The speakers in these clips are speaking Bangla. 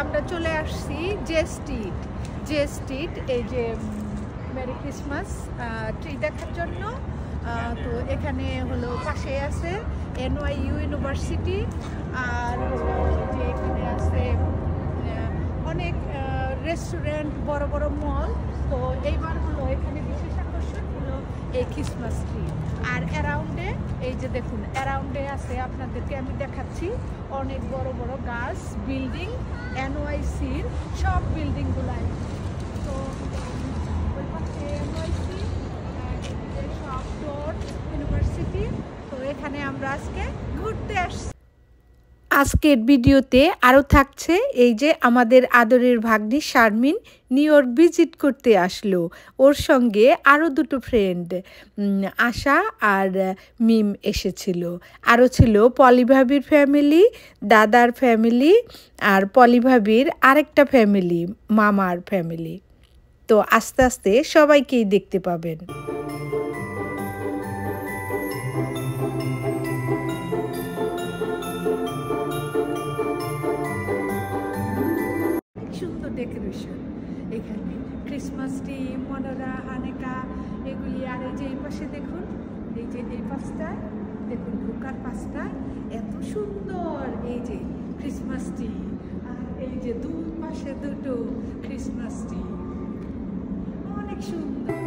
আমরা চলে আসছি জে স্ট্রিট এই যে মেরি ক্রিসমাস ট্রি দেখার জন্য। তো এখানে হলো পাশে আছে NYU ইউনিভার্সিটি, আর যে এখানে আছে অনেক রেস্টুরেন্ট, বড় বড় মল। তো এইবার হলো এখানে বিশেষ আকর্ষণ হলো এই ক্রিসমাস ট্রি। আর অ্যারাউন্ডে এই যে দেখুন, অ্যারাউন্ডে আছে, আপনাদেরকে আমি দেখাচ্ছি, অনেক বড় বড় গাছ, বিল্ডিং, NYCর সব বিল্ডিংগুলাই। তো ওই পাশে NYC সব ডোর ইউনিভার্সিটি। তো এখানে আমরা আজকে ঘুরতে আসছি। আজকের ভিডিওতে আরও থাকছে এই যে আমাদের আদরের ভাগ্নি শারমিন নিউ ইয়র্ক ভিজিট করতে আসলো। ওর সঙ্গে আরও দুটো ফ্রেন্ড আশা আর মিম এসেছিল। আরও ছিল পলিভাবির ফ্যামিলি, দাদার ফ্যামিলি, আর পলিভাবির আরেকটা ফ্যামিলি, মামার ফ্যামিলি। তো আস্তে আস্তে সবাইকেই দেখতে পাবেন। সুন্দর ডেকোরেশন এখানে, ক্রিসমাস ট্রি, মনোরা, হানেকা এগুলি। আর এই যে এই পাশে দেখুন, এই যে এই পাশটা দেখুন, ঢোকার পাশটা এত সুন্দর, এই যে ক্রিসমাস ট্রি। আর এই যে দুই পাশে দুটো ক্রিসমাস ট্রি, অনেক সুন্দর।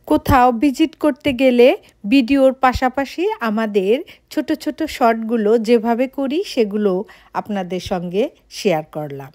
কোথাও ভিজিট করতে গেলে ভিডিওর পাশাপাশি আমাদের ছোট ছোট শর্টগুলো যেভাবে করি সেগুলো আপনাদের সঙ্গে শেয়ার করলাম।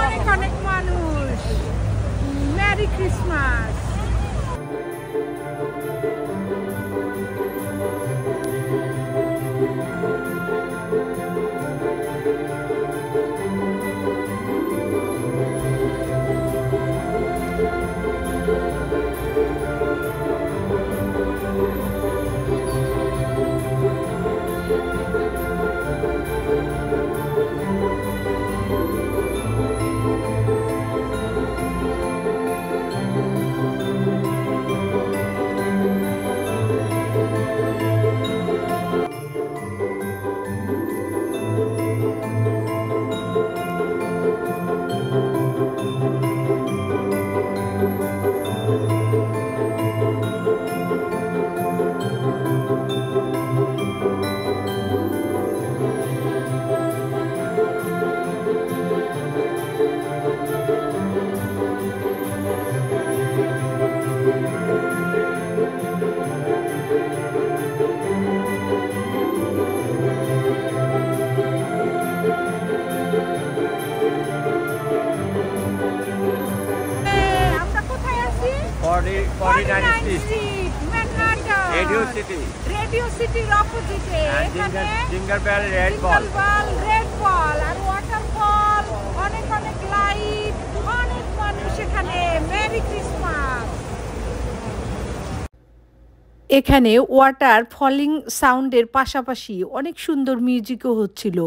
অনেক অনেক মানুষ, মেরি ক্রিসমাস। রেডিও সিটির অপোজিটে এখানে জিঙ্গল বেল, রেড বল আর ওয়াটারফল, অনেক অনেক লাইট, অনেক মানুষ এখানে। Merry Christmas. এখানে ওয়াটার ফলিং সাউন্ডের পাশাপাশি অনেক সুন্দর মিউজিকও হচ্ছিল।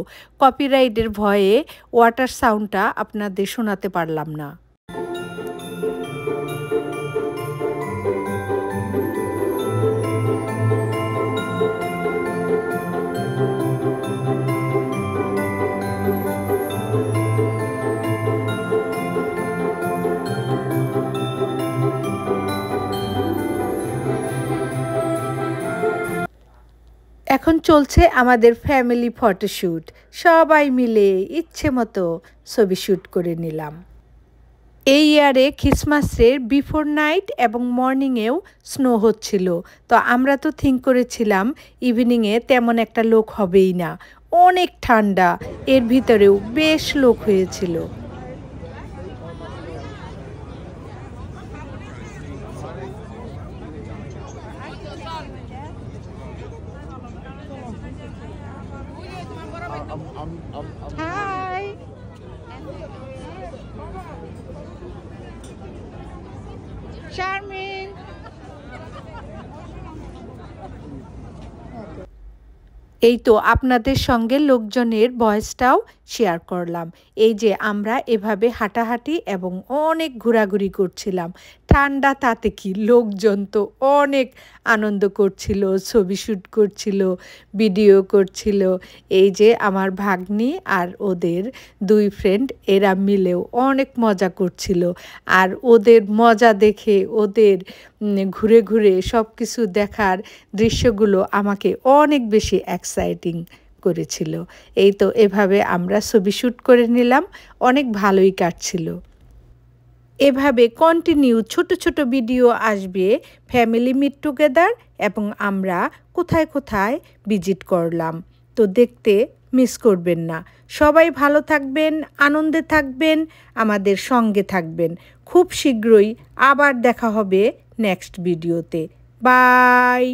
কপিরাইটের ভয়ে ওয়াটার সাউন্ডটা আপনাদের শোনাতে পারলাম না। এখন চলছে আমাদের ফ্যামিলি ফটোশ্যুট। সবাই মিলে ইচ্ছে মতো ছবি শ্যুট করে নিলাম। এই ইয়ারে ক্রিসমাসের বিফোর নাইট এবং মর্নিংয়েও স্নো হচ্ছিল। তো আমরা তো থিঙ্ক করেছিলাম ইভিনিংয়ে তেমন একটা লোক হবেই না, অনেক ঠান্ডা, এর ভিতরেও বেশ লোক হয়েছিল। Hi. Charming. এই তো আপনাদের সঙ্গে লোকজনের ভয়েসটাও শেয়ার করলাম। এই যে আমরা এভাবে হাঁটাহাঁটি এবং অনেক ঘোরাঘুরি করছিলাম। ঠান্ডা তাতে কি, লোকজন তো অনেক আনন্দ করছিল, ছবি শ্যুট করছিল, ভিডিও করছিল। এই যে আমার ভাগ্নি আর ওদের দুই ফ্রেন্ড, এরা মিলেও অনেক মজা করছিল। আর ওদের মজা দেখে, ওদের ঘুরে ঘুরে সব কিছু দেখার দৃশ্যগুলো আমাকে অনেক বেশি এক্সাইটিং করেছিল। এই তো এভাবে আমরা ছবি শ্যুট করে নিলাম, অনেক ভালোই কাটছিল। এভাবে কন্টিনিউ ছোট ছোট ভিডিও আসবে ফ্যামিলি মিট টুগেদার এবং আমরা কোথায় কোথায় ভিজিট করলাম। তো দেখতে মিস করবেন না। সবাই ভালো থাকবেন, আনন্দে থাকবেন, আমাদের সঙ্গে থাকবেন। খুব শীঘ্রই আবার দেখা হবে নেক্সট ভিডিওতে। বাই।